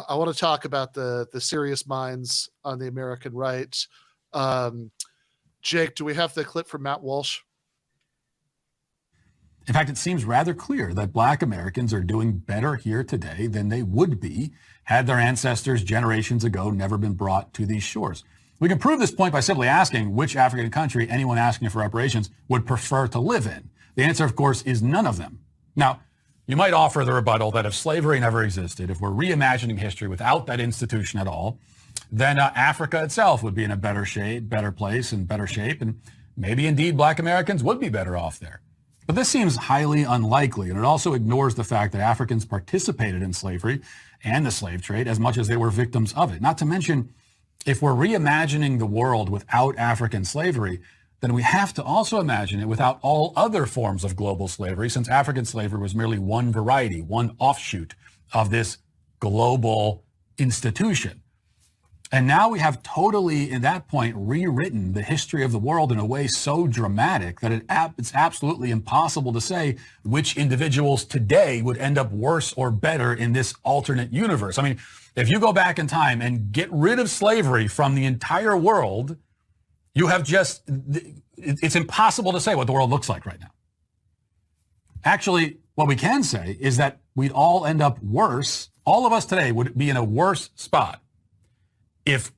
I want to talk about the serious minds on the American right. Jake, do we have the clip from Matt Walsh? In fact, it seems rather clear that Black Americans are doing better here today than they would be had their ancestors generations ago never been brought to these shores. We can prove this point by simply asking which African country anyone asking for reparations would prefer to live in. The answer, of course, is none of them. Now, you might offer the rebuttal that if slavery never existed, if we're reimagining history without that institution at all, then Africa itself would be in a better shape, better place, and better shape, and maybe indeed Black Americans would be better off there. But this seems highly unlikely, and it also ignores the fact that Africans participated in slavery and the slave trade as much as they were victims of it. Not to mention, if we're reimagining the world without African slavery, then we have to also imagine it without all other forms of global slavery, since African slavery was merely one variety, one offshoot of this global institution. And now we have totally, at that point, rewritten the history of the world in a way so dramatic that it's absolutely impossible to say which individuals today would end up worse or better in this alternate universe. I mean, if you go back in time and get rid of slavery from the entire world, you have just, it's impossible to say what the world looks like right now. Actually, what we can say is that we'd all end up worse. All of us today would be in a worse spot if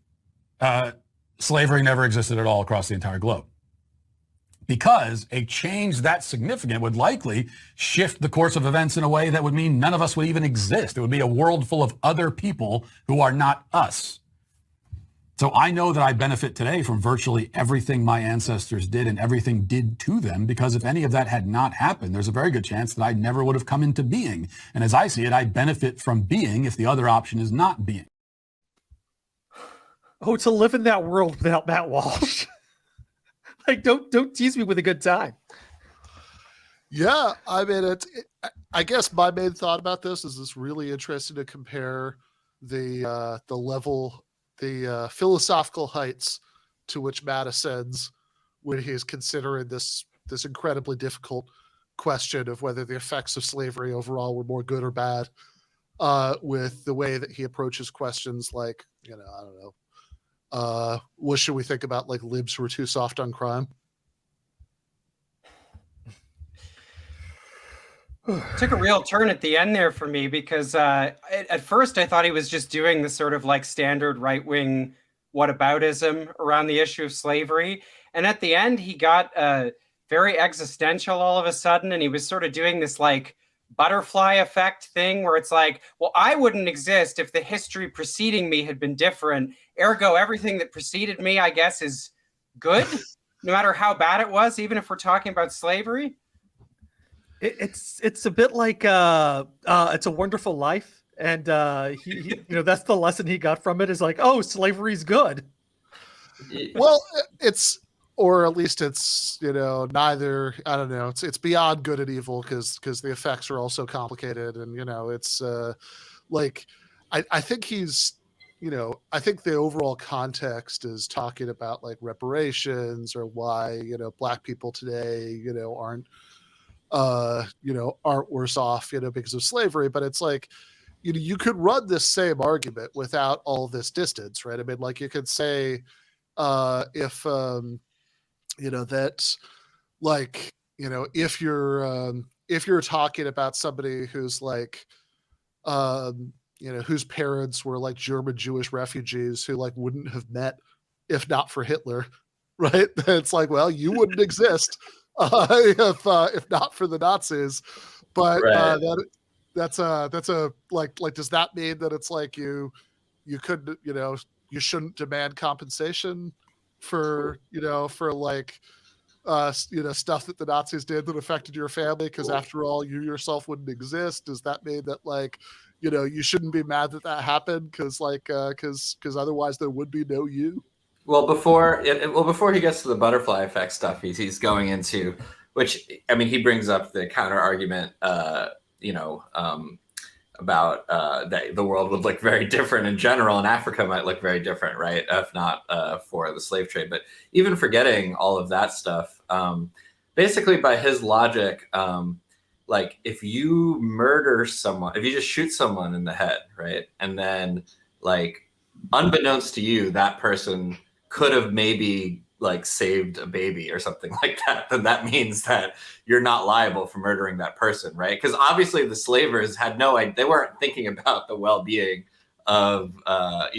slavery never existed at all across the entire globe. Because a change that significant would likely shift the course of events in a way that would mean none of us would even exist. It would be a world full of other people who are not us. So I know that I benefit today from virtually everything my ancestors did and everything did to them, because if any of that had not happened, there's a very good chance that I never would have come into being. And as I see it, I benefit from being if the other option is not being. Oh, to live in that world without Matt Walsh. Like, don't tease me with a good time. Yeah, I mean, I guess my main thought about this is it's really interesting to compare the level, the philosophical heights to which Matt ascends when he's considering this incredibly difficult question of whether the effects of slavery overall were more good or bad, with the way that he approaches questions like, I don't know, what should we think about like libs who are too soft on crime? Took a real turn at the end there for me because at first I thought he was just doing the sort of like standard right-wing whataboutism around the issue of slavery. And at the end, he got very existential all of a sudden. And he was sort of doing this like butterfly effect thing where it's like, well, I wouldn't exist if the history preceding me had been different. Ergo, everything that preceded me, I guess, is good, no matter how bad it was, even if we're talking about slavery. It's a bit like It's a Wonderful Life, and he that's the lesson he got from it is like, oh, slavery's good. Well, or at least it's neither. I don't know. It's beyond good and evil because the effects are also complicated, and it's like I think he's I think the overall context is talking about like reparations or why Black people today aren't worse off because of slavery, but it's like you could run this same argument without all this distance, right? I mean, like you could say if that like if you're talking about somebody who's like whose parents were like German Jewish refugees who like wouldn't have met if not for Hitler, right? It's like, well, you wouldn't exist if not for the Nazis. But right. That's a like does that mean that it's like you couldn't you shouldn't demand compensation for for like stuff that the Nazis did that affected your family because after all you yourself wouldn't exist? Does that mean that like you shouldn't be mad that happened because otherwise there would be no you? Well, before he gets to the butterfly effect stuff, he's going into, which I mean, he brings up the counter argument, about that the world would look very different in general, and Africa might look very different, right? If not for the slave trade, but even forgetting all of that stuff, basically by his logic, like if you murder someone, if you just shoot someone in the head, right, and then like unbeknownst to you, that person could have maybe like saved a baby or something like that, then that means that you're not liable for murdering that person, right? Because obviously the slavers had no idea, they weren't thinking about the well-being of of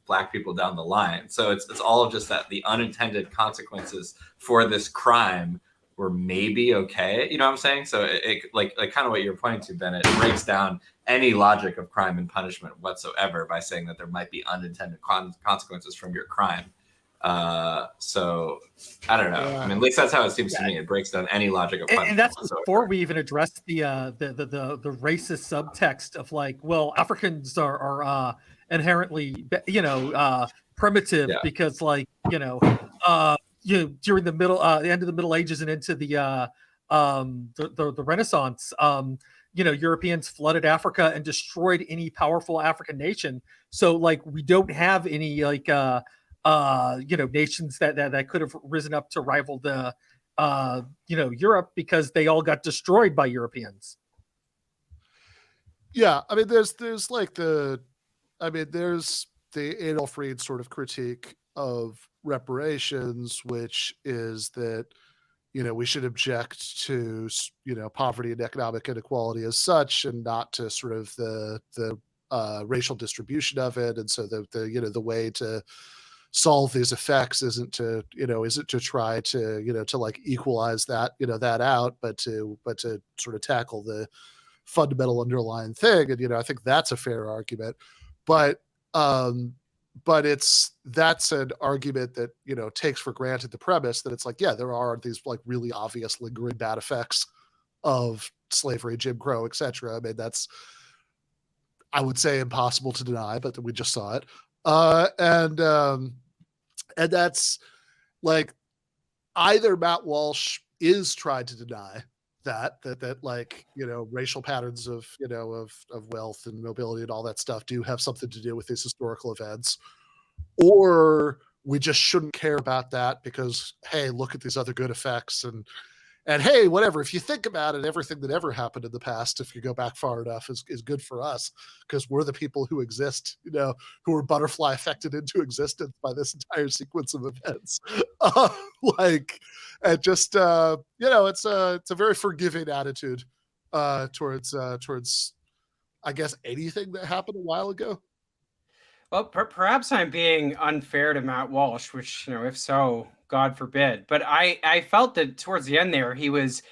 Black people down the line. So it's all just that the unintended consequences for this crime were maybe okay. You know what I'm saying? So it like kind of what you're pointing to, Bennett, it breaks down any logic of crime and punishment whatsoever by saying that there might be unintended consequences from your crime. So I don't know. I mean, at least that's how it seems to me. It breaks down any logic of punishment. And that's whatsoever. before we even address the racist subtext of like, well, Africans are inherently, primitive because like, during the end of the Middle Ages and into the Renaissance, Europeans flooded Africa and destroyed any powerful African nation. So like, we don't have any like, nations that could have risen up to rival the, Europe, because they all got destroyed by Europeans. Yeah, I mean, there's the Adolf Reed sort of critique of reparations, which is that, we should object to, poverty and economic inequality as such, and not to sort of the racial distribution of it. And so the way to solve these effects isn't to try to to like equalize that that out, but to sort of tackle the fundamental underlying thing. And I think that's a fair argument, but that's an argument that takes for granted the premise that it's like, yeah, there are these like really obvious lingering bad effects of slavery, Jim Crow, etc. I mean, that's, I would say, impossible to deny, but we just saw it. And that's like, either Matt Walsh is trying to deny that like, racial patterns of wealth and mobility and all that stuff do have something to do with these historical events, or we just shouldn't care about that because, hey, look at these other good effects, and hey, whatever, if you think about it, everything that ever happened in the past, if you go back far enough, is good for us because we're the people who exist, who are butterfly affected into existence by this entire sequence of events. And just it's a very forgiving attitude towards I guess anything that happened a while ago. Well, perhaps I'm being unfair to Matt Walsh, which, if so, God forbid. But I felt that towards the end there, he was,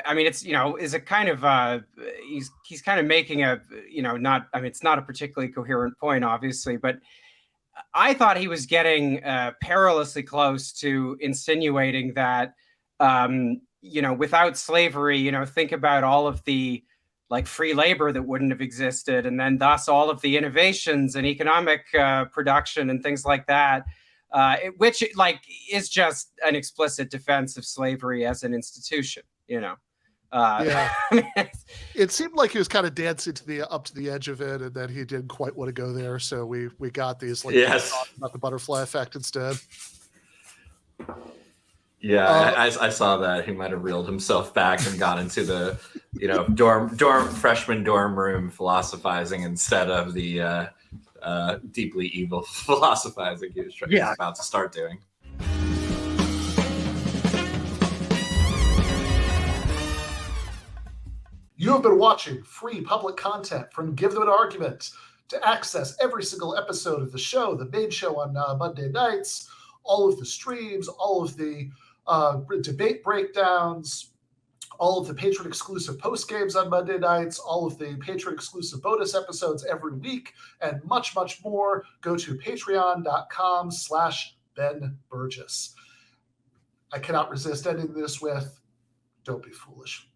I mean, it's, is a kind of, he's kind of making a, not, I mean, it's not a particularly coherent point, obviously, but I thought he was getting perilously close to insinuating that, without slavery, think about all of the like free labor that wouldn't have existed, and then thus all of the innovations and economic production and things like that, which like is just an explicit defense of slavery as an institution. Yeah. It seemed like he was kind of dancing up to the edge of it, and then he didn't quite want to go there. So we got these like about the butterfly effect instead. Yeah, I saw that he might have reeled himself back and got into the, freshman dorm room philosophizing instead of the deeply evil philosophizing he was about to start doing. You have been watching free public content from Give Them an Argument. To access every single episode of the show, the main show on Monday nights, all of the streams, all of the debate breakdowns, all of the patron-exclusive postgames on Monday nights, all of the patron-exclusive bonus episodes every week, and much, much more, go to patreon.com/Ben Burgis. I cannot resist ending this with, don't be foolish.